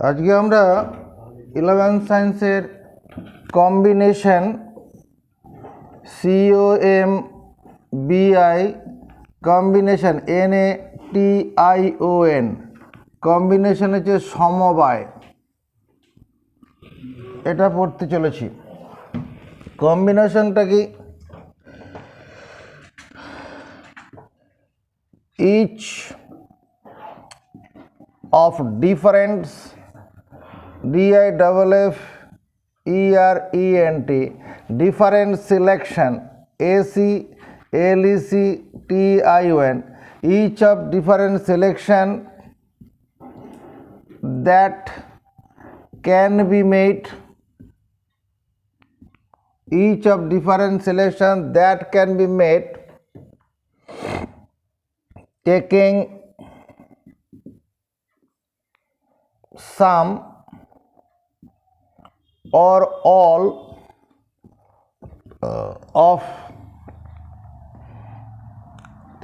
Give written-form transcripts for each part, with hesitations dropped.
আজকে আমরা 11th সায়েন্সের combination COMBI combination NATION combination হচ্ছে সমবায়, এটা পড়তে চলেছি। কম্বিনেশনটা কি? each of different DIFFERENT different selection ACLECTION each of different selection that can be made, each of different selection that can be made taking some or all of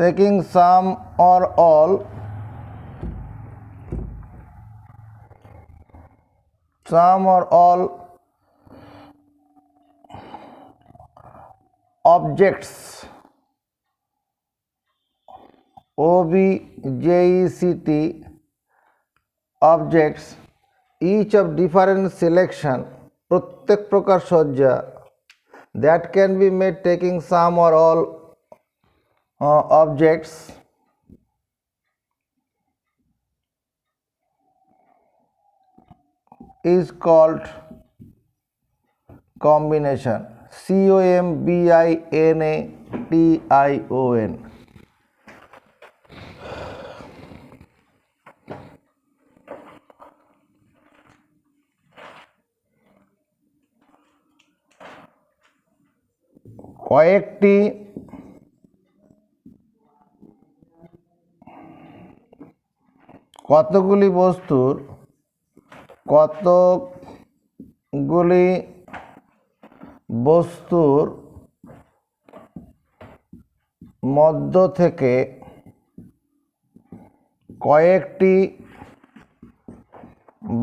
taking some or all objects OBJECT objects each of different selection প্রত্যেক প্রকার সজ্জা that can be made taking some or all objects is called combination COMBINATION। কয়েকটি কতগুলি বস্তুর মধ্য থেকে কয়েকটি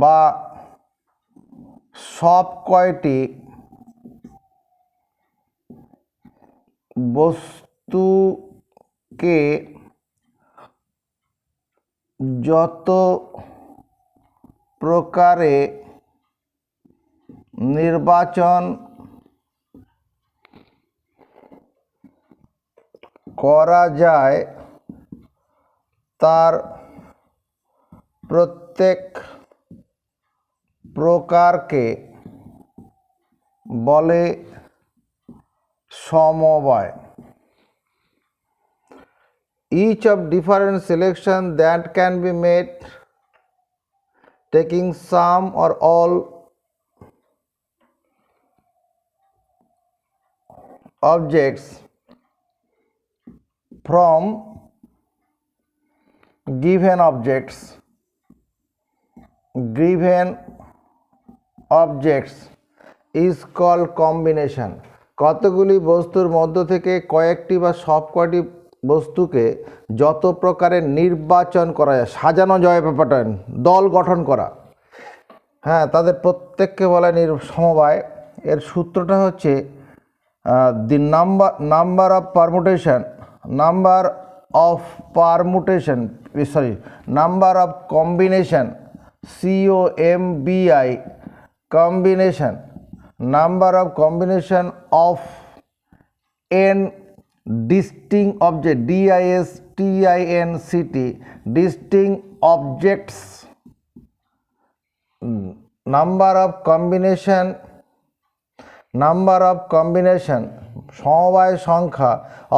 বা সব কয়টি বস্তুকে যত প্রকারে নির্বাচন করা যায় তার প্রত্যেক প্রকারকে বলে সমবায়। Each of different selection that can be made taking some or all objects from given objects is called combination। কতগুলি বস্তুর মধ্য থেকে কয়েকটি বা সব কয়টি বস্তুকে যত প্রকারে নির্বাচন করা যায়, সাজানো যায় ব্যাপারটা, দল গঠন করা, হ্যাঁ, তাদের প্রত্যেককে বলা সমবায়। এর সূত্রটা হচ্ছে the number of combination COMBI combination number of combination of n distinct object DISTINCT distinct objects number of combination সমবায় সংখ্যা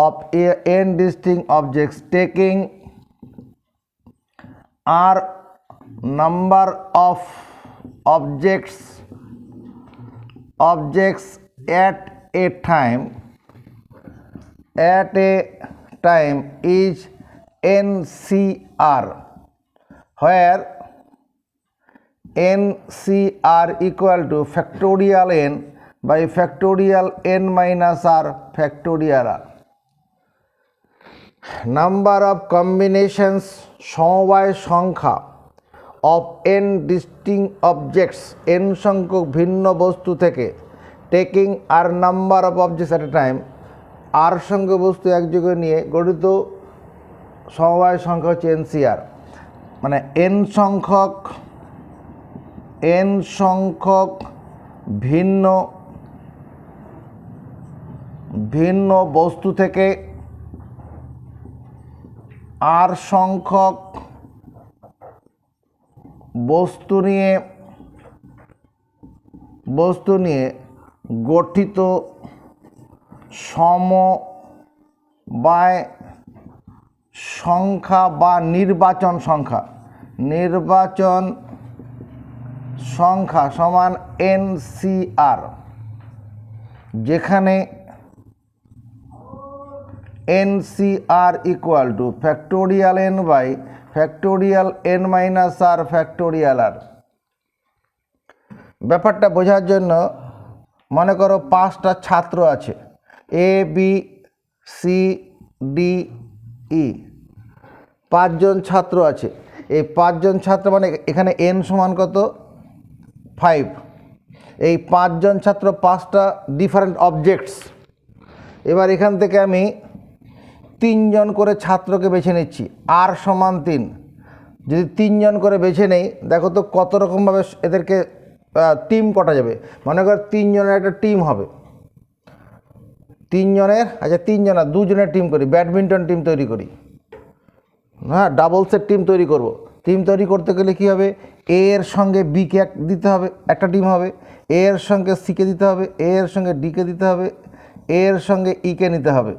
of n distinct objects taking r number of objects at a time is NCR, where NCR equal to factorial n by factorial n minus r factorial r। Number of combinations সমবায় সংখ্যা of N distinct objects, N সংখ্যক ভিন্ন বস্তু থেকে, taking R number of objects at a time, R সংখ্যক বস্তু একযোগে নিয়ে গঠিত সমবায় সংখ্যা হচ্ছে এনসিআর। মানে এন সংখ্যক ভিন্ন ভিন্ন বস্তু থেকে আর সংখ্যক বস্তু নিয়ে গঠিত সমবায় সংখ্যা বা নির্বাচন সংখ্যা সমান এনসিআর, যেখানে NCR equal to factorial N by factorial N minus R factorial R. ব্যাপারটা বোঝার জন্য মনে করো 5টা ছাত্র আছে, A B C D E, 5 জন ছাত্র আছে। এই 5 জন ছাত্র মানে এখানে এন সমান কত? 5। এই 5 জন ছাত্র 5টা ডিফারেন্ট অবজেক্টস। এবার এখান থেকে আমি 3 জন করে ছাত্রকে বেছে নিচ্ছি, আর সমান 3। যদি 3 জন করে বেছে নেই, দেখো তো কত রকমভাবে এদেরকে টিম করা যাবে। মনে কর 3 জনের একটা টিম হবে, 3 জনের, আচ্ছা 3 জন না, 2 জনের টিম করি, ব্যাডমিন্টন টিম তৈরি করি, হ্যাঁ, ডাবলসের টিম তৈরি করব। টিম তৈরি করতে গেলে কী হবে? এ এর সঙ্গে বিকে দিতে হবে, একটা টিম হবে। এ এর সঙ্গে সিকে দিতে হবে, এ এর সঙ্গে ডিকে দিতে হবে, এ এর সঙ্গে ইকে নিতে হবে।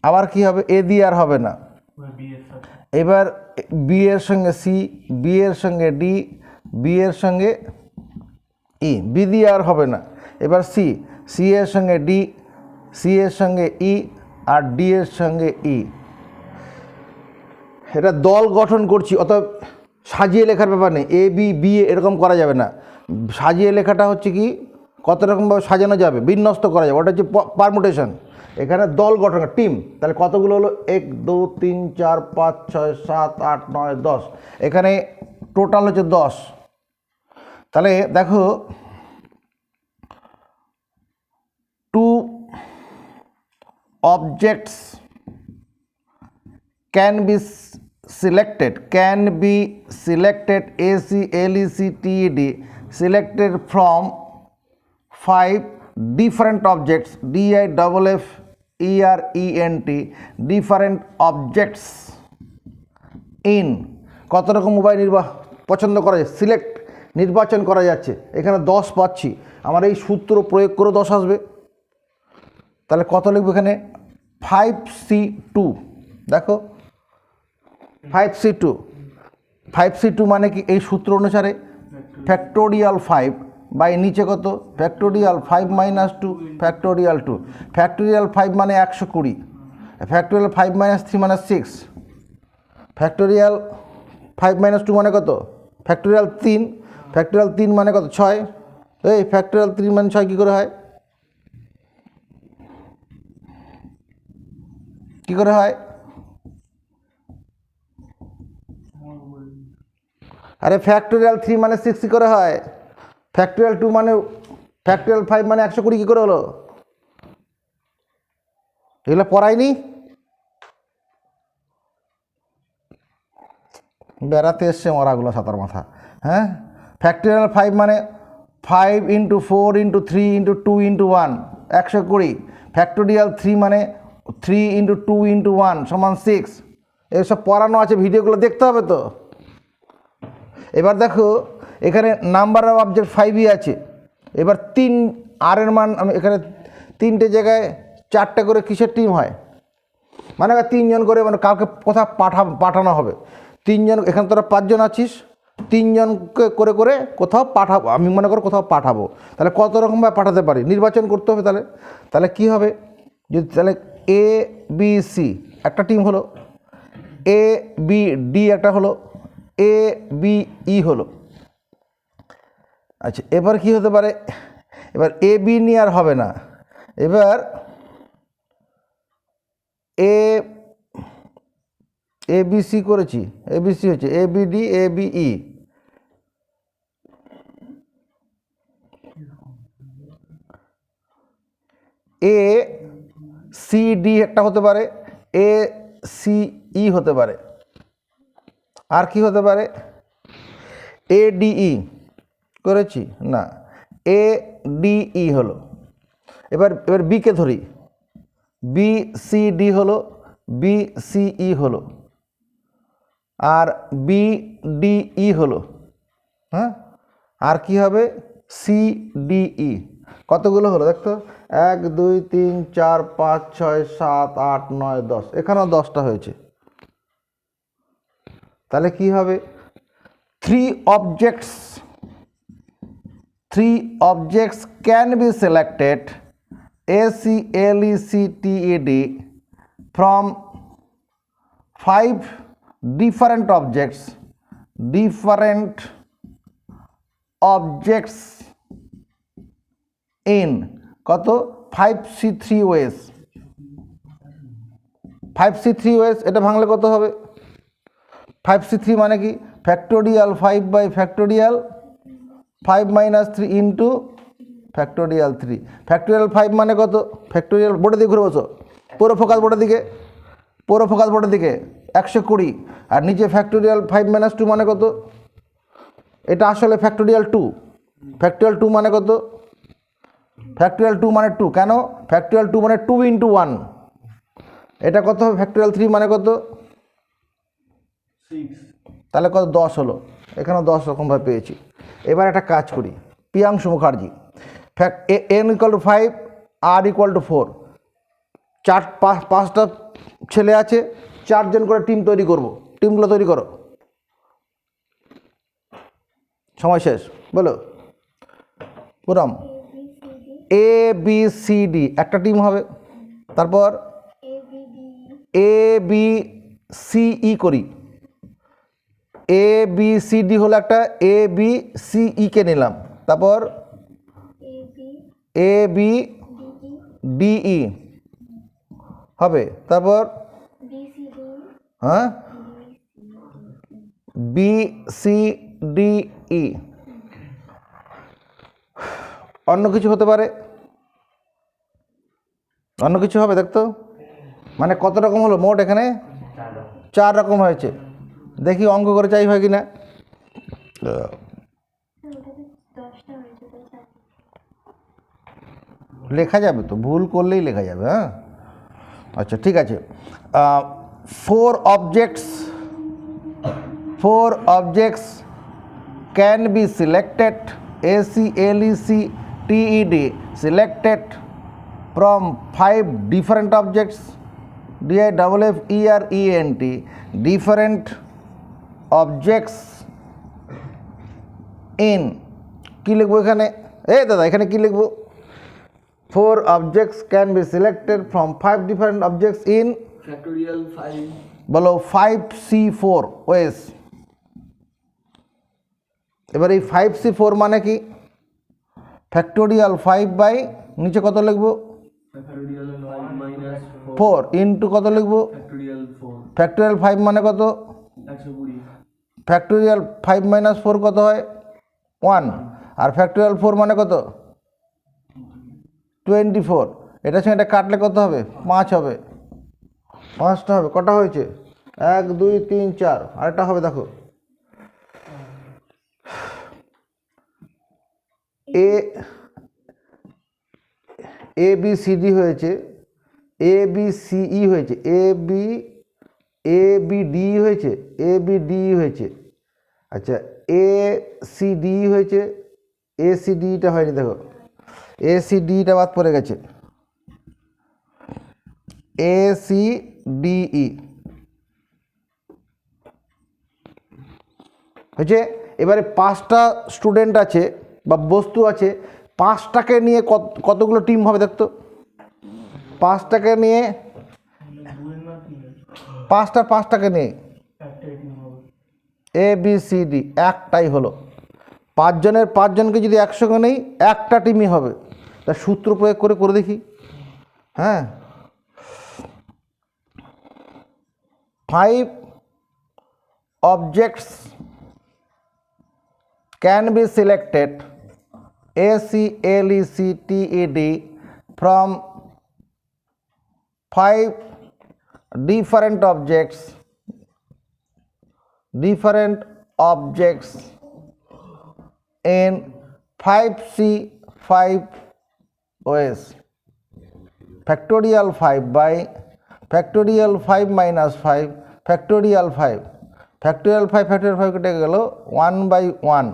আবার কি হবে? এ দিয়ে আর হবে না। এবার বি এর সঙ্গে সি, বি এর সঙ্গে ডি, বি এর সঙ্গে ই, বি দিয়ে আর হবে না। এবার সি, সি এর সঙ্গে ডি, সি এর সঙ্গে ই, আর ডি এর সঙ্গে ই। এটা দল গঠন করছি, অতএব সাজিয়ে লেখার ব্যাপার নেই, এ বি বি এরকম করা যাবে না। সাজিয়ে লেখাটা হচ্ছে কি, কত রকমভাবে সাজানো যাবে, বিন্যস্ত করা যাবে, ওটা হচ্ছে পারমুটেশন। এখানে দল গঠন, টিম। তাহলে কতগুলো হলো? 1 2 3 4 5 6 7 8 9 10। এখানে টোটাল হচ্ছে 10। তাহলে দেখো 2 objects can be selected, ACLECTED, selected from 5 different objects, DIFFERENT, different objects in। কত রকম উপায় পছন্দ করা যায়, নির্বাচন করা যাচ্ছে। এখানে 10 পাচ্ছি, আমার এই সূত্র প্রয়োগ করে 10 আসবে। তাহলে কত লিখব এখানে? 5C2। দেখো 5C2 মানে কি? এই সূত্র অনুসারে ফ্যাক্টোরিয়াল 5 বাই নিচে কত? Factorial 5 minus 2 factorial 2। ফ্যাক্টোরিয়াল 5 মানে 120, ফ্যাক্টোরিয়াল 5 মাইনাস 3 মানে 6, ফ্যাক্টোরিয়াল 5 মাইনাস 2 মানে কত? ফ্যাক্টোরিয়াল 3, ফ্যাক্টোরিয়াল 3 মানে কত? 6। এই ফ্যাক্টোরিয়াল 3 মানে 6 কী করে হয়? কী করে হয়? আরে ফ্যাক্টোরিয়াল 3 মানে 6 কী করে হয়? ফ্যাক্টোরিয়াল 2 মানে, ফ্যাক্টোরিয়াল 5 মানে 120 কী করে হলো? এগুলো পড়ায়নি? বেড়াতে এসছে মরাগুলো সাতার মাথা। হ্যাঁ, ফ্যাক্টোরিয়াল 5 মানে 5 × 4 × 3 × 2 × 1 120। ফ্যাক্টোরিয়াল 3 মানে 3 × 2 × 1 সমান 6। এসব পড়ানো আছে, ভিডিওগুলো দেখতে হবে তো। এবার দেখো এখানে নাম্বার অফ অবজেক্ট 5ই আছে। এবার 3 আর এর মান, আমি এখানে 3টে জায়গায় 4টে করে কিসের টিম হয়? মানে 3 জন করে, মানে কাউকে কোথাও পাঠানো হবে। 3 জন, এখানে তোরা 5 জন আছিস, 3 জনকে করে করে কোথাও পাঠাবো, আমি মনে করো কোথাও পাঠাবো। তাহলে কত রকমভাবে পাঠাতে পারি, নির্বাচন করতে হবে। তাহলে কী হবে? যদি তাহলে এ বি সি একটা টিম হলো, এ বি ডি একটা হলো, এ বি ই হলো। আচ্ছা, এবার কি হতে পারে? এবার এ বি নিয়ে আর হবে না। এবার এ ABC করেছি, ABC হচ্ছে ABD ABE, ACD একটা হতে পারে, ACE হতে পারে, আর কি হতে পারে? ADE করেছি না, ADE হলো। এবার বিকে ধরি, BCD হলো, BCE হলো, আর BDE হলো। হ্যাঁ, আর কি হবে? CDE। কতগুলো হলো দেখতো? 1 2 3 4 5 6 7 8 9 10, এখানেও 10টা হয়েছে। তাহলে কি হবে? three objects can be selected ACLECTED from 5 different objects in কত? 5C3 ways। 5C3 ways, এটা ভাঙলে কত হবে? 5C3 মানে কি? Factorial 5 by factorial 5 minus 3 into factorial 3। Factorial 5 মানে কত? ফ্যাক্টোরিয়াল বোর্ডের দিকে ঘুরে বসো, পুরো ফোকাস বোর্ডের দিকে, পুরো ফোকাস বোর্ডের দিকে, 120। আর নিচে ফ্যাক্টোরিয়াল 5 মাইনাস 2 মানে কত? এটা আসলে ফ্যাক্টোরিয়াল 2। ফ্যাক্টোরিয়াল 2 মানে কত? ফ্যাক্টোরিয়াল 2 মানে 2, কেন? ফ্যাক্টোরিয়াল 2 মানে 2 ইন্টু 1। এটা কত হবে? ফ্যাক্টোরিয়াল 3 মানে কত? 6। তাহলে কত? 10 হলো। এখানেও 10 রকমভাবে পেয়েছি। এবার একটা কাজ করি, প্রিয়াংশু মুখার্জি, n = 5, r = 4, পাঁচটা ছেলে আছে, 4 জন করে টিম তৈরি করব। টিমগুলো তৈরি করো, সময় শেষ। বলো পুরম। ABCD একটা টিম হবে, তারপর ABCE করি, ABCD হলো একটা, ABCE কে নিলাম, তারপর ABDE হবে, তারপর হ্যাঁ BCDE। অন্য কিছু হতে পারে, অন্য কিছু হবে দেখতো। মানে কত রকম হলো মোট? এখানে 4 রকম হয়েছে। দেখি অঙ্ক করে চাই হয় কি না। লেখা যাবে তো, ভুল করলেই লেখা যাবে। হ্যাঁ, আচ্ছা ঠিক আছে। 4 objects can be selected ACLECTED selected from 5 different objects DIFFERENT different objects in কি লিখবো এখানে? দাদা এখানে কি লিখবো? 4 objects can be selected from 5 different objects in factorial 5 বলো 5C4 ways। এবার এই 5C4 মানে কি? ফ্যাক্টোরিয়াল 5 বাই নিচে কত লিখবো? factorial 5 minus 4 ইন্টু কত লিখবো? factorial 4 ফ্যাক্টোরিয়াল 5 মানে কত? 120। ফ্যাক্টোরিয়াল 5 মাইনাস 4 কত হয়? 1। আর ফ্যাক্টোরিয়াল 4 মানে কত? 24। এটার সঙ্গে এটা কাটলে কত হবে? 5 হবে। 5টা হবে। কটা হয়েছে? 1 2 3 4। আরেকটা হবে দেখো, ABCD হয়েছে, ABCE হয়েছে, ABD হয়েছে, ABDE হয়েছে। আচ্ছা ACD হয়েছে, ACDটা হয়নি দেখো, ACDটা বাদ পড়ে গেছে, ACDE হয়েছে। এবারে 5টা স্টুডেন্ট আছে বা বস্তু আছে, 5টাকে নিয়ে কতগুলো টিম হবে দেখতো? 5টাকে নিয়ে, 5টাকে নিয়ে ABCD একটাই হলো। 5 জনের 5 জনকে যদি একসঙ্গে নেই, একটা টিমই হবে। তা সূত্র প্রয়োগ করে দেখি। হ্যাঁ, 5 objects can be selected ACLECTED from 5 different objects in 5C 5 ways. Factorial 5 by factorial 5 minus 5 factorial 5 factorial 5 factorial 5 কেটে গেল 1 by 1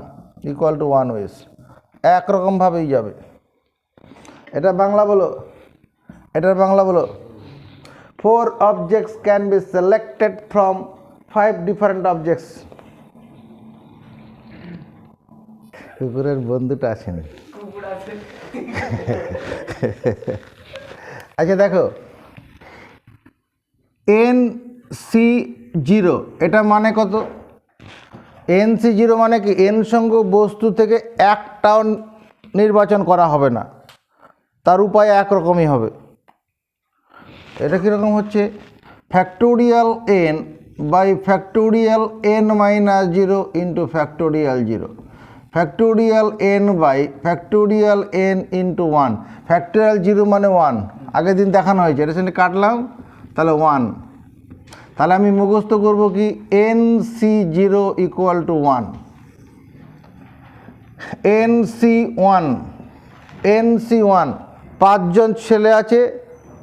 equal to 1 ways. একরকমভাবেই যাবে। এটা বাংলা বলো, এটার বাংলা বলো। 4 objects can be selected from 5 different objects. কুকুরের বন্ধুটা আসেনি। আচ্ছা দেখো, NC0 এটা মানে কত? NC0 মানে কি? n সংখ্যক বস্তু থেকে একটাও নির্বাচন করা হবে না, তার উপায় একরকমই হবে। এটা কীরকম হচ্ছে? Factorial n by factorial n minus 0 into factorial 0 factorial n by factorial n into 1 factorial 0 মানে 1, আগের দিন দেখানো হয়েছে, এটা সঙ্গে কাটলাম তাহলে 1। তাহলে আমি মুখস্থ করব কি? NC0 equal to 1। NC1 পাঁচজন ছেলে আছে,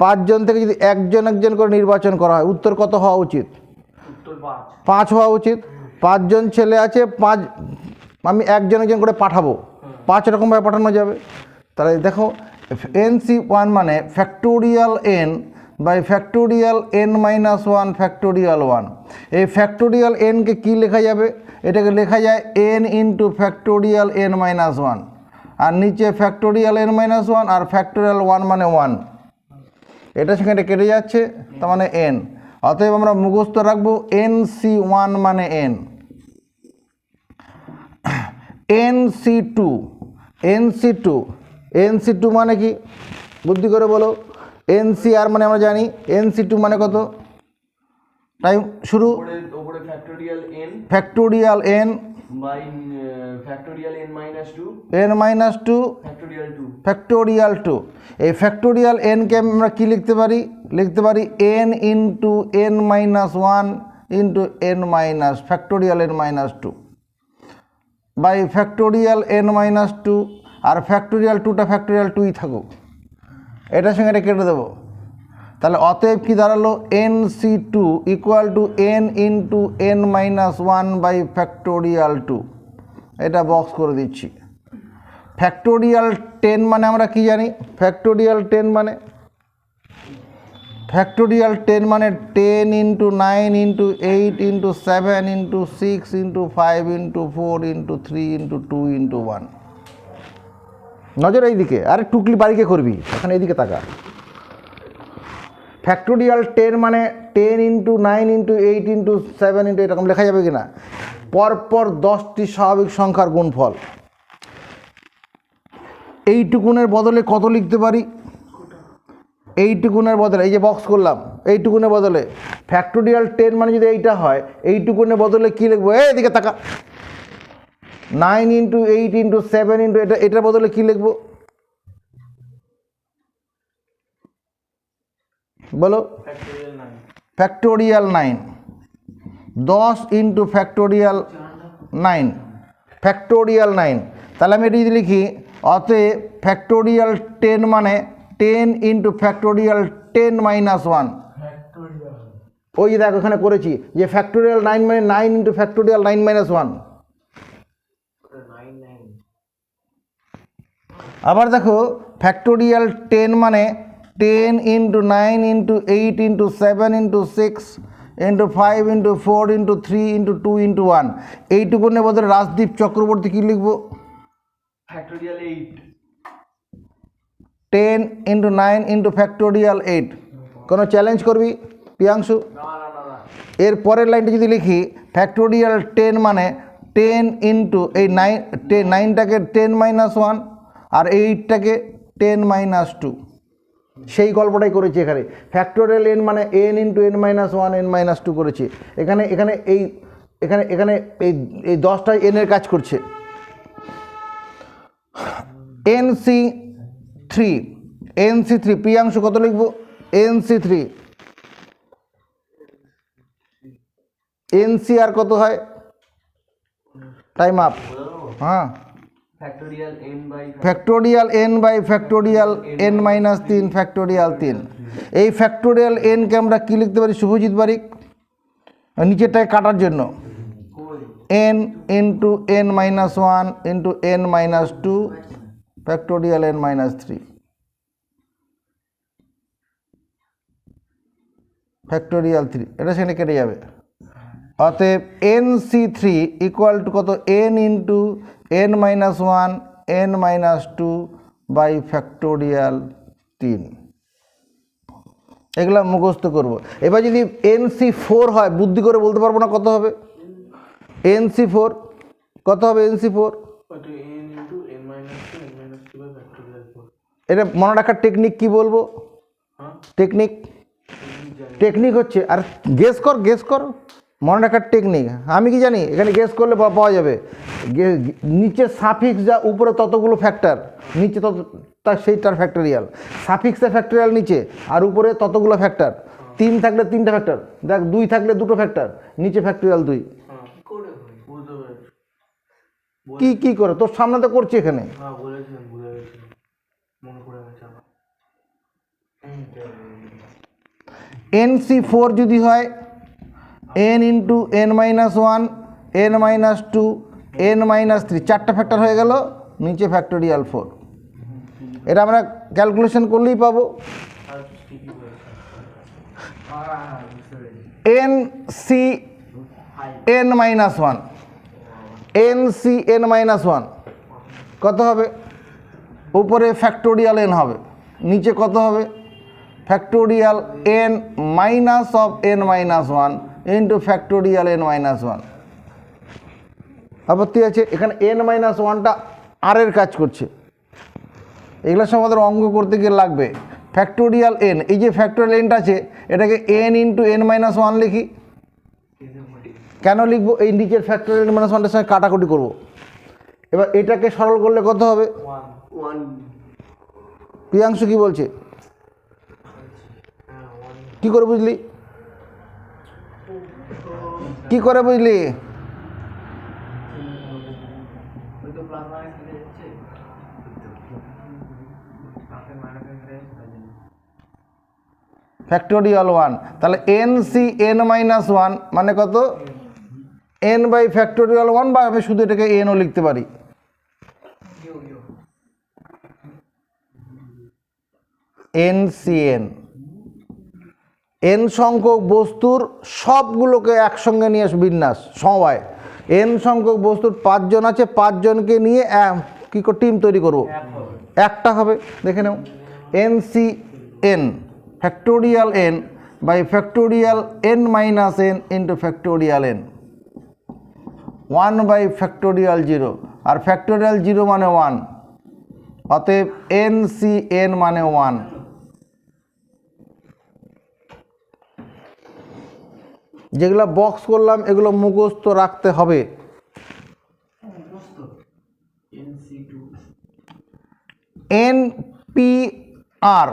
পাঁচজন থেকে যদি একজন একজন করে নির্বাচন করা হয়, উত্তর কত হওয়া উচিত? 5 হওয়া উচিত। পাঁচজন ছেলে আছে, আমি একজন একজন করে পাঠাবো, 5 রকমভাবে পাঠানো যাবে। তাহলে দেখো, NC1 মানে factorial n by factorial n minus 1 factorial 1। এই ফ্যাক্টোরিয়াল nকে কী লেখা যাবে? এটাকে লেখা যায় n into factorial n minus 1, আর নিচে factorial n minus 1 r factorial 1 মানে 1। এটার সঙ্গে এটা কেটে যাচ্ছে, তার মানে n। অতএব আমরা মুখস্থ রাখবো NC1 মানে n। NC2 মানে কি? বুদ্ধি করে বলো। NCR মানে আমরা জানি, NC2 মানে কত? টাইম শুরু। Factorial n by factorial n minus 2 factorial 2। এই ফ্যাক্টোরিয়াল n কে আমরা কি লিখতে পারি? লিখতে পারি n into n minus 1 into n minus factorial n minus 2 by factorial n minus 2, আর ফ্যাক্টোরিয়াল 2টা ফ্যাক্টোরিয়াল 2ই থাকুক, এটার সঙ্গে এটা কেটে দেবো। তাহলে অতএব কি দাঁড়ালো? NC2 equal to n into n minus 1 by factorial 2। এটা বক্স করে দিচ্ছি। ফ্যাক্টোরিয়াল 10 মানে আমরা কি জানি? ফ্যাক্টোরিয়াল 10 মানে 10 into 9 into 8 into 7 into 6 into 5 into 4 into 3 into 2 into 1। নজর এইদিকে, আরে টুকলি বাড়িকে করবি, এখন এইদিকে তাকা। ফ্যাক্টোরিয়াল 10 মানে 10 ইন্টু 9 ইন্টু 8 ইন্টু 7 ইন্টু এরকম লেখা যাবে কি না? পরপর 10টি স্বাভাবিক সংখ্যার গুণফল। এইটুকুনের বদলে কত লিখতে পারি? এইটুকুনের বদলে, এই যে বক্স করলাম, এইটুকুনের বদলে ফ্যাক্টোরিয়াল 10 মানে যদি এইটা হয়, এইটুকুনের বদলে কী লিখবো? এদিকে তাকা। 9 ইন্টু 8 ইন্টু 7 ইন্টু এটার বদলে কী লিখবো বলো? ফ্যাক্টোরিয়াল 9। 10 into factorial 9 factorial 9। তাহলে আমি এটি যদি লিখি, অতএব ফ্যাক্টোরিয়াল 10 মানে 10 ইন্টু ফ্যাক্টোরিয়াল 10 মাইনাস 1। ওই যে দেখো এখানে করেছি যে ফ্যাক্টোরিয়াল 9 মানে 9 ইন্টু ফ্যাক্টোরিয়াল 9 মাইনাস 1। আবার দেখো ফ্যাক্টোরিয়াল 10 মানে 10 into 9 into 8 into 7 into 6 into 5 into 4 into 3 into 2 into 1। এইটুকুনের বদলে রাজদীপ চক্রবর্তী কী লিখবো? ফ্যাক্টোরিয়াল 8। 10 into 9 into factorial 8। কোনো চ্যালেঞ্জ করবি প্রিয়াংশু? এর পরের লাইনটা যদি লিখি, ফ্যাক্টোরিয়াল 10 মানে 10 ইন্টু এই 9টাকে 10 মাইনাস 1 আর 8টাকে 10 মাইনাস 2। সেই গল্পটাই করেছি এখানে। ফ্যাক্টোরিয়াল n মানে n into n minus 1 n minus 2 করেছি। এখানে এই এখানে এখানে এই এই 10টা এনের কাজ করছে। NC3 NC3 প্রিয়াংশু কত লিখবো? NC3 NCR কত হয়? Time up. হ্যাঁ, factorial n by factorial n by factorial n minus 3 factorial 3। এই ফ্যাক্টোরিয়াল nকে আমরা কী লিখতে পারি শুভজিৎ বারিক? নিচেরটায় কাটার জন্য n into n minus 1 into n minus 2 factorial n minus 3 factorial 3, এটা সেখানে কেটে যাবে। অতএব NC3 ইকুয়াল টু কত? n into n minus 1 n minus 2 by factorial 3। এগুলা মুখস্থ করব। এবার যদি NC4 হয়, বুদ্ধি করে বলতে পারবো না কত হবে? NC4 কত হবে? NC4 এটা মনে রাখার টেকনিক কি বলবো? টেকনিক টেকনিক হচ্ছে, আর গেস কর মনে রাখার টেকনিক। আমি কি জানি? এখানে গেস করলে পাওয়া যাবে। নিচে সাফিক্স যা, উপরে ততগুলো ফ্যাক্টর, নিচে তত তার সেইটার ফ্যাক্টোরিয়াল। সাফিক্সের ফ্যাক্টোরিয়াল নিচে, আর উপরে ততগুলো ফ্যাক্টর। 3 থাকলে 3টা ফ্যাক্টর, দেখ 2 থাকলে 2টো ফ্যাক্টর, নিচে ফ্যাক্টোরিয়াল 2। কি করে? তোর সামনে তো করছি এখানে। NC4 যদি হয় n into n minus 1 n minus 2 n minus 3, 4টা ফ্যাক্টর হয়ে গেল, নিচে ফ্যাক্টোরিয়াল 4। এটা আমরা ক্যালকুলেশন করলেই পাবো। NCn মাইনাস 1 NCn মাইনাস 1 কত হবে? উপরে ফ্যাক্টোরিয়াল n হবে, নিচে কত হবে? Factorial n minus of n minus 1 into factorial n minus 1। আপত্তি আছে? এখানে n মাইনাস 1টা আর এর কাজ করছে। এগুলো সব আমাদের অঙ্ক করতে গিয়ে লাগবে। ফ্যাক্টোরিয়াল n, এই যে ফ্যাক্টোরিয়াল nটা আছে, এটাকে n ইন্টু n মাইনাস 1 লিখি। কেন লিখবো? এই নিচের ফ্যাক্টোরিয়াল n মাইনাস 1টার সঙ্গে কাটাকুটি করবো। এবার এটাকে সরল করলে কত হবে? 1 প্রিয়াংশু কি বলছে? কি করে বুঝলি? কি করে বুঝলি? ফ্যাক্টোরিয়াল 1, তাহলে NCn মাইনাস 1 মানে কত? n বাই ফ্যাক্টোরিয়াল 1, বা আমি শুধু এটাকে nও লিখতে পারি। NCn n সংখ্যক বস্তুর সবগুলোকে একসঙ্গে নিয়ে বিন্যাস সমবায়। n সংখ্যক বস্তুর 5 জন আছে, 5 জনকে নিয়ে কি করে টিম তৈরি করব? একটা হবে। দেখে নাও, NCn factorial n by factorial n minus n into factorial n, 1 by factorial 0, আর ফ্যাক্টোরিয়াল 0 মানে 1, অতএব NCn মানে 1। যেগুলো বক্স করলাম এগুলো মুখস্থ রাখতে হবে। NPR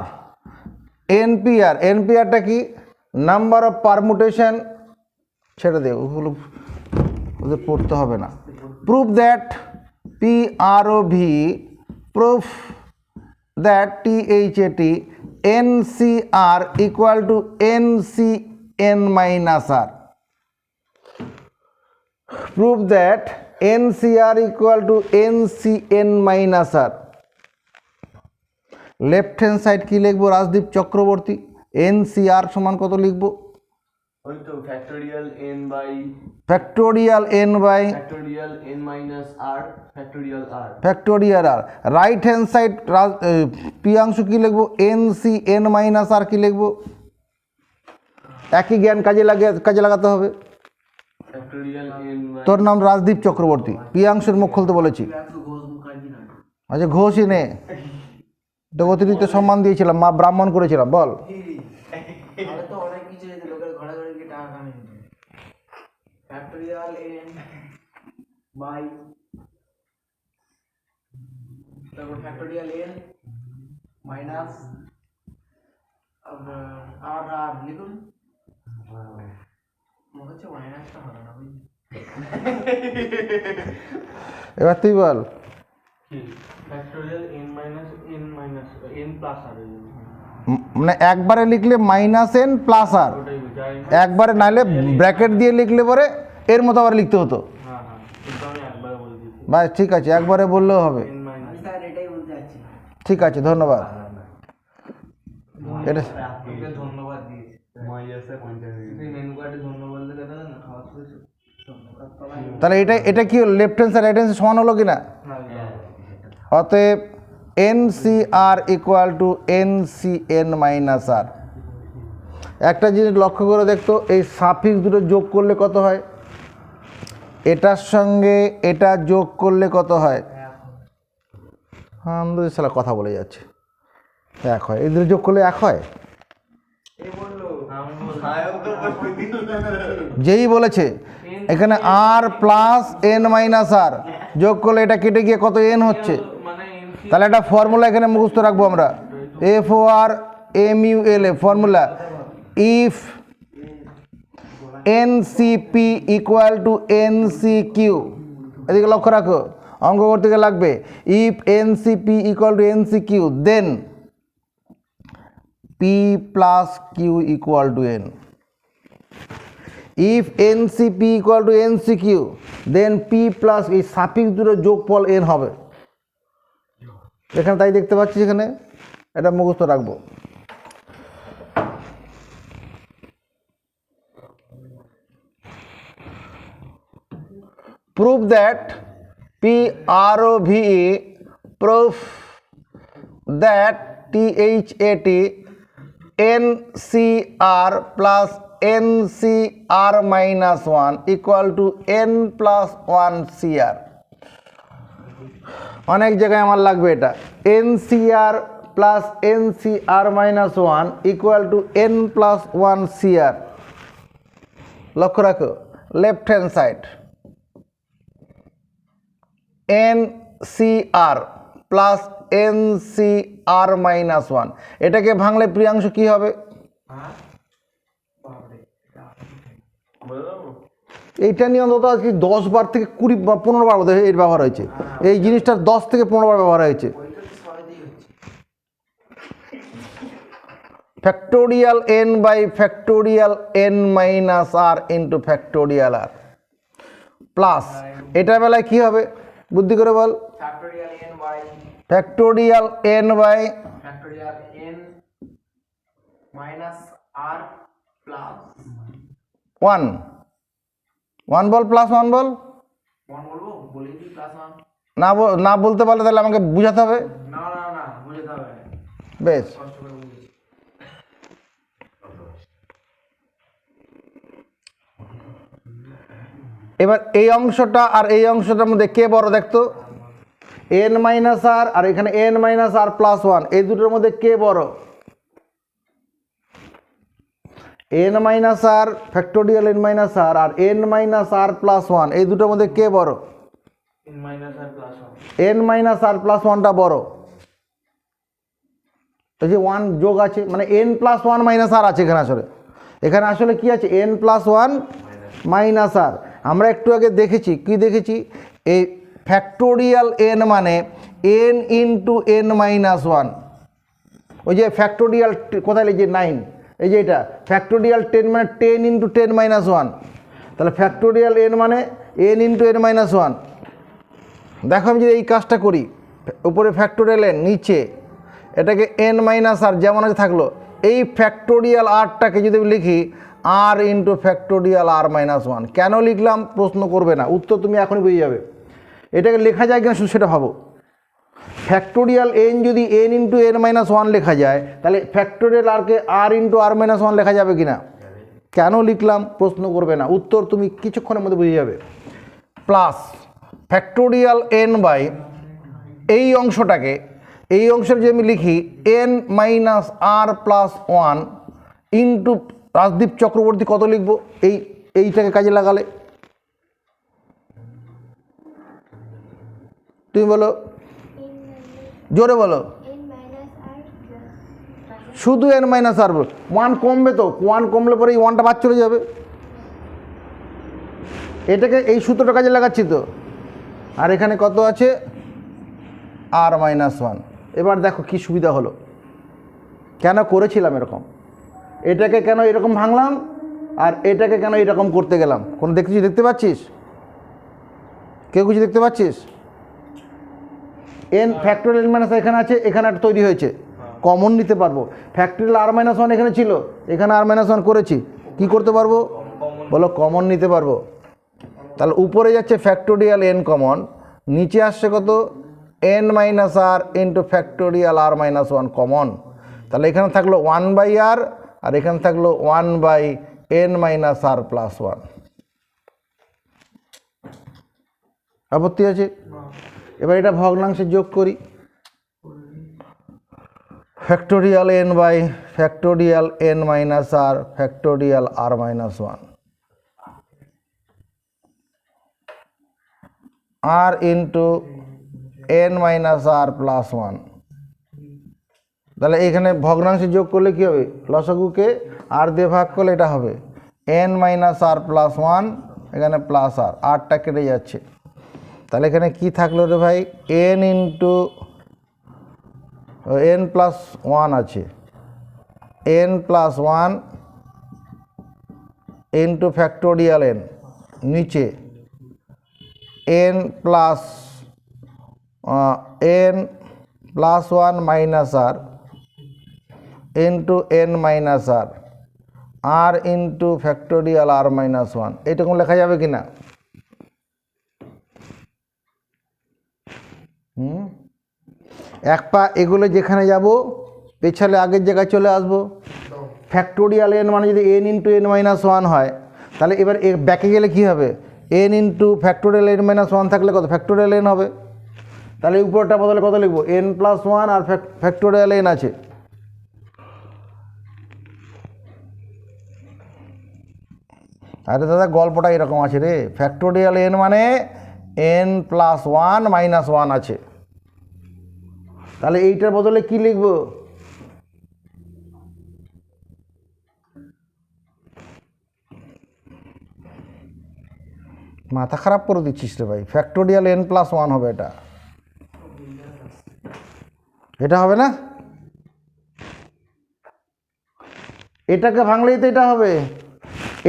NPRটা কি? Number of permutation. ছেড়ে দে, ওগুলো ওদের পড়তে হবে না। Proof that PROV, proof that THAT NCR equal to NCn minus r. Prove that NCR equal to NCn minus r. Left hand side কি লিখবো? রাজদীপ চক্রবর্তী। NCR সমান কত লিখবো? ওই তো factorial n by factorial n by factorial n minus r factorial r। Factorial r। Right hand side Priyanshu কি লিখবো? NCn minus r কি লিখবো? একই জ্ঞান কাজে লাগাতে হবে। ফ্যাক্টোরিয়াল n by তোর নাম রাজদীপ চক্রবর্তী, প্রিয়াংশুর মুখ খুলতে বলেছি। আচ্ছা, ঘোষই নে, তো অতিরিক্ত সম্মান দিয়েছিলাম, মা ব্রাহ্মণ করেছিলাম। বল। ফ্যাক্টোরিয়াল এন বাই তারপর ফ্যাক্টোরিয়াল এন মাইনাস আর আর লিখুন মনে হচ্ছে মাইনাসটা হবে না বুঝলি এবার তুই বল। Factorial n minus n plus R মানে একবারে লিখলে মাইনাস এন প্লাস আর, ওটাই যাই একবারে নাইলে ব্র্যাকেট দিয়ে লিখলে পরে এর মতো আবার লিখতে হতো। হ্যাঁ হ্যাঁ কিন্তু আমি একবার বলে দিয়েছি ভাই ঠিক আছে, একবারে বললেও হবে। n মাইনাস স্যার এটাই বলতে চাচ্ছি ঠিক আছে, ধন্যবাদ। এটা আপনাকে ধন্যবাদ দিয়েছি তুই মেনু কার্ডে ধন্যবাদ লিখে দিলেন না খাওয়া শুরু তাহলে এটা কি হলো, left hand side right hand সমান হলো কিনা? অতএব NCR equal to NCN minus R. একটা জিনিস লক্ষ্য করে দেখতো, এই সাফিক্স দুটো যোগ করলে কত হয়, এটার সঙ্গে এটা যোগ করলে কত হয়? হ্যাঁ আমাদের সালা কথা বলে যাচ্ছে, এক হয়। এই দুটো যোগ করলে এক হয়, এই বললো যেই বলেছে। এখানে আর প্লাস এন মাইনাস আর যোগ করলে এটা কেটে গিয়ে কত এন হচ্ছে। মানে তাহলে একটা ফর্মুলা এখানে মুখস্থ রাখবো আমরা, FORMULA formula, if NCP equal to NCQ। এদিকে লক্ষ্য রাখো, অঙ্ক করতে গেলে লাগবে if NCP equal to NCQ then P plus Q equal to N। If NCP equal to NCQ then P plus এই সাফিক্স দুটো যোগফল N হবে। এখানে তাই দেখতে পাচ্ছি, এখানে এটা মুখস্থ রাখবো। Prove that PROVE proof that THAT NCR plus NCR minus 1 equal to N plus 1 CR। অনেক জায়গায় আমার লাগবে এটা, NCR plus NCR minus 1 equal to N plus 1 CR। লক্ষ্য রাখো, left hand side NCR plus NCR minus 1, এটাকে ভাঙলে প্রিয়াংশ কি হবে? এইটা নিয়ে অন্তত আজকে 10 বার থেকে 15 বার বোধহয় এর ব্যবহার হয়েছে। এই জিনিসটার 10 থেকে 15 বার ব্যবহার হয়েছে। Factorial n by factorial n minus R into factorial r plus, এটার বেলায় কি হবে বুদ্ধি করে বল? Factorial N by factorial n by factorial N minus R plus 1 1 বল, প্লাস 1 বল। 1 বলবো, বলে দিই প্লাস 1। না বলতে পারলে তাহলে আমাকে বুঝাতে হবে। না না না বুঝতে হবে, বেশ, কষ্ট করে বুঝেছি। এবার এই অংশটা আর এই অংশটার মধ্যে কে বড় দেখতো? n মাইনাস আর আর এখানে n মাইনাস আর প্লাস 1, এই দুটোর মধ্যে কে বড়? n minus R factorial n minus R আর n মাইনাস আর প্লাস 1, এই দুটোর মধ্যে কে বড়? n মাইনাস আর প্লাস n মাইনাস আর প্লাস 1টা বড়। এই যে 1 যোগ আছে মানে n প্লাস 1 মাইনাস আর আছে এখানে আসলে কি আছে? n প্লাস 1 মাইনাস আর। আমরা একটু আগে দেখেছি, কি দেখেছি? এই ফ্যাক্টোরিয়াল n মানে n ইন্টু n মাইনাস 1। ওই যে ফ্যাক্টোরিয়াল কোথায় লিখছে 9, এই যে এটা ফ্যাক্টোরিয়াল 10 মানে 10 ইন্টু 10 মাইনাস 1। তাহলে ফ্যাক্টোরিয়াল n মানে n ইন্টু n মাইনাস 1। দেখো আমি যদি এই কাজটা করি, উপরে ফ্যাক্টোরিয়াল n, নিচে এটাকে n মাইনাস আর যেমন আছে থাকলো, এই ফ্যাক্টোরিয়াল আরটাকে যদি আমি লিখি আর ইন্টু ফ্যাক্টোরিয়াল আর মাইনাস 1। কেন লিখলাম প্রশ্ন করবে না, উত্তর তুমি এখনই বুঝে যাবে। এটাকে লেখা যায় কিনা শুধু সেটা ভাবো। ফ্যাক্টোরিয়াল n যদি n ইন্টু n মাইনাস 1 লেখা যায়, তাহলে ফ্যাক্টোরিয়াল আরকে আর ইন্টু আর মাইনাস 1 লেখা যাবে কিনা? কেন লিখলাম প্রশ্ন করবে না, উত্তর তুমি কিছুক্ষণের মধ্যে বুঝে যাবে। প্লাস ফ্যাক্টোরিয়াল n বাই এই অংশটাকে, এই অংশের যে আমি লিখি n মাইনাস আর প্লাস 1 ইন্টু রাজদীপ চক্রবর্তী কত লিখবো? এইটাকে কাজে লাগালে তুমি বলো, জোরে বলো। শুধু এন মাইনাস আর, ওয়ান কমবে তো, ওয়ান কমলে পরে এই ওয়ানটা বাদ চলে যাবে। এটাকে এই সূত্রটা কাজে লাগাচ্ছি তো। আর এখানে কত আছে, আর মাইনাস ওয়ান। এবার দেখো কি সুবিধা হলো, কেন করেছিলাম এরকম, এটাকে কেন এরকম ভাঙলাম আর এটাকে কেন এরকম করতে গেলাম, কোনো দেখতে পাচ্ছিস? কেউ কিছু দেখতে পাচ্ছিস? এন ফ্যাক্টরিয়াল এন মাইনাস এখানে আছে, এখানে একটা তৈরি হয়েছে, কমন নিতে পারবো। ফ্যাক্টরিয়াল আর মাইনাস ওয়ান এখানে ছিল, এখানে আর মাইনাস ওয়ান করেছি, কি করতে পারবো বলো, কমন নিতে পারবো। তাহলে উপরে যাচ্ছে ফ্যাক্টোরিয়াল এন কমন, নিচে আসছে কত, এন মাইনাস আর ইন্টু ফ্যাক্টোরিয়াল আর মাইনাস ওয়ান কমন। তাহলে এখানে থাকলো ওয়ান বাই আর, আর এখানে থাকলো one by N minus R plus one. আপত্তি আছে? এবার এটা ভগ্নাংশে যোগ করি, factorial N by factorial N minus R factorial R minus one, আর ইন্টু এন মাইনাস আর প্লাস ওয়ান। তাহলে এখানে ভগ্নাংশে যোগ করলে কী হবে, লসাগুকে আর দিয়ে ভাগ করলে এটা হবে এন মাইনাস আর প্লাস ওয়ান, এখানে প্লাস আর, আরটা কেটে যাচ্ছে। তাহলে এখানে কি থাকলো রে ভাই, n into n plus one আছে, n plus one into factorial n, নিচে এন প্লাস ওয়ান মাইনাস আর ইন্টু এন মাইনাস আর ইন্টু ফ্যাক্টোরিয়াল আর মাইনাস ওয়ান। এইরকম লেখা যাবে কি না? এক পা এগুলো যেখানে যাব পেছালে আগের জায়গায় চলে আসবো। ফ্যাক্টোরিয়াল এন মানে যদি N into N minus one হয়, তাহলে এবার ব্যাকে গেলে কি হবে, N into factorial N minus one থাকলে কত, ফ্যাক্টোরিয়াল এন হবে। তাহলে উপরটা বদলে কত লিখবো, N plus one r factorial N আছে। আরে দাদা গল্পটা এরকম আছে রে, ফ্যাক্টোরিয়াল এন মানে N plus one minus one আছে। তাহলে এইটার বদলে কি লিখবো, মাথা খারাপ করে দিচ্ছিস রে ভাই, ফ্যাক্টোরিয়াল এন প্লাস ওয়ান হবে, এটা হবে না, এটাকে ভাঙলেই তো এটা হবে।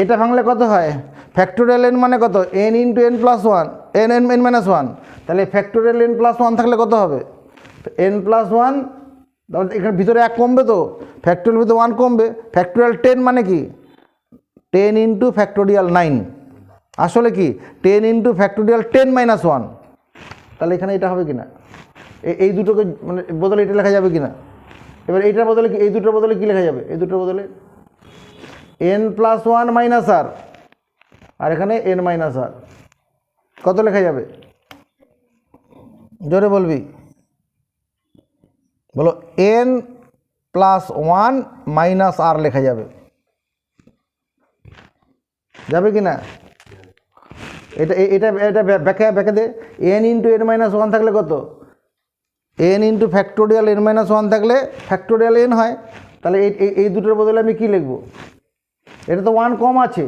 এটা ভাঙলে কত হয়, ফ্যাক্টোরিয়াল এন মানে কত, n into n plus one, N N N minus one. তাহলে ফ্যাক্টোরিয়াল এন প্লাস ওয়ান থাকলে কত হবে, এন প্লাস ওয়ান, তাহলে এখানে ভিতরে এক কমবে তো, ফ্যাক্টোরিয়াল ভিতরে ওয়ান কমবে। ফ্যাক্টোরিয়াল 10 মানে কি, 10 ইন্টু ফ্যাক্টোরিয়াল 9, আসলে কি 10 ইন্টু ফ্যাক্টোরিয়াল 10 মাইনাস ওয়ান। তাহলে এখানে এটা হবে কি না, এই দুটোকে মানে বদলে এটা লেখা যাবে কি না? এবার এইটার বদলে কি, এই দুটোর বদলে কি লেখা যাবে, এই দুটোর বদলে এন প্লাস ওয়ান মাইনাস আর এখানে এন মাইনাস আর, কত লেখা যাবে, জোরে বলবি, বলো, n plus one minus r লেখা যাবে, যাবে কি না? এটা এটা এটা ব্যাখ্যা দে, n into N minus one থাকলে কত, n into factorial N minus one থাকলে ফ্যাক্টোরিয়াল এন হয়। তাহলে এই দুটোর বদলে আমি কী লিখবো, এটা তো ওয়ান কম আছে।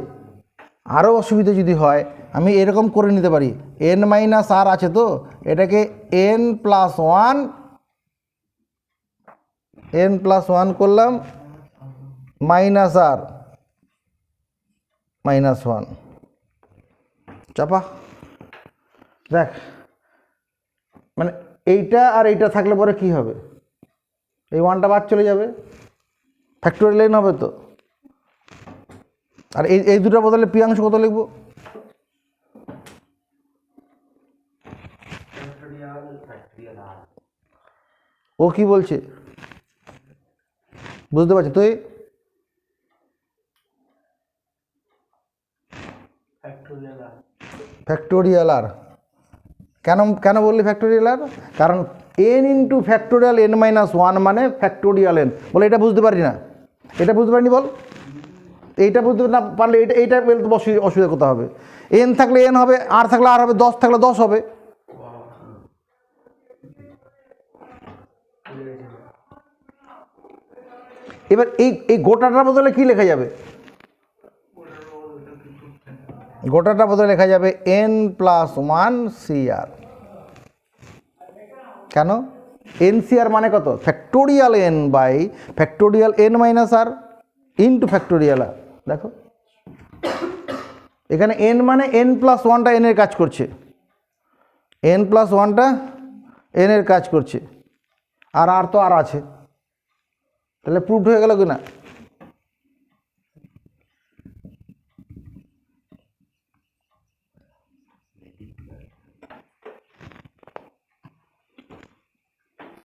আরও অসুবিধা যদি হয় আমি এরকম করে নিতে পারি, এন মাইনাস আর আছে তো, এটাকে এন প্লাস ওয়ান করলাম মাইনাস আর মাইনাস ওয়ান, চাপা। দেখ মানে এইটা আর এইটা থাকলে পরে কি হবে, এই ওয়ানটা বাদ চলে যাবে, ফ্যাক্টোরিয়াল এন হবে তো। আর এই দুটোর বদলে পিয়াংশ কত লিখবো, ও কি বলছে বুঝতে পারছি তুই, ফ্যাক্টোরিয়াল আর কেন বললি ফ্যাক্টোরিয়াল আর, কারণ N into factorial N minus one মানে ফ্যাক্টোরিয়াল এন। বলে এটা বুঝতে পারি না, এটা বুঝতে পারিনি বল, এইটা বুঝতে না পারলে এইটা বলতে অসুবিধা কোথাও হবে। এন থাকলে এন হবে, আর থাকলে আর হবে, 10 থাকলে 10 হবে। এবার এই এই গোটাটার বদলে কি লেখা যাবে? গোটাটার বদলে লেখা যাবে n প্লাস 1 CR। কেন? NCR মানে কত? Factorial n by factorial n minus R into factorial r. দেখো এখানে n মানে n প্লাস 1টা n এর কাজ করছে, n প্লাস 1টা n এর কাজ করছে, আর তো আর আছে, তাহলে প্রুভড হয়ে গেল কি না?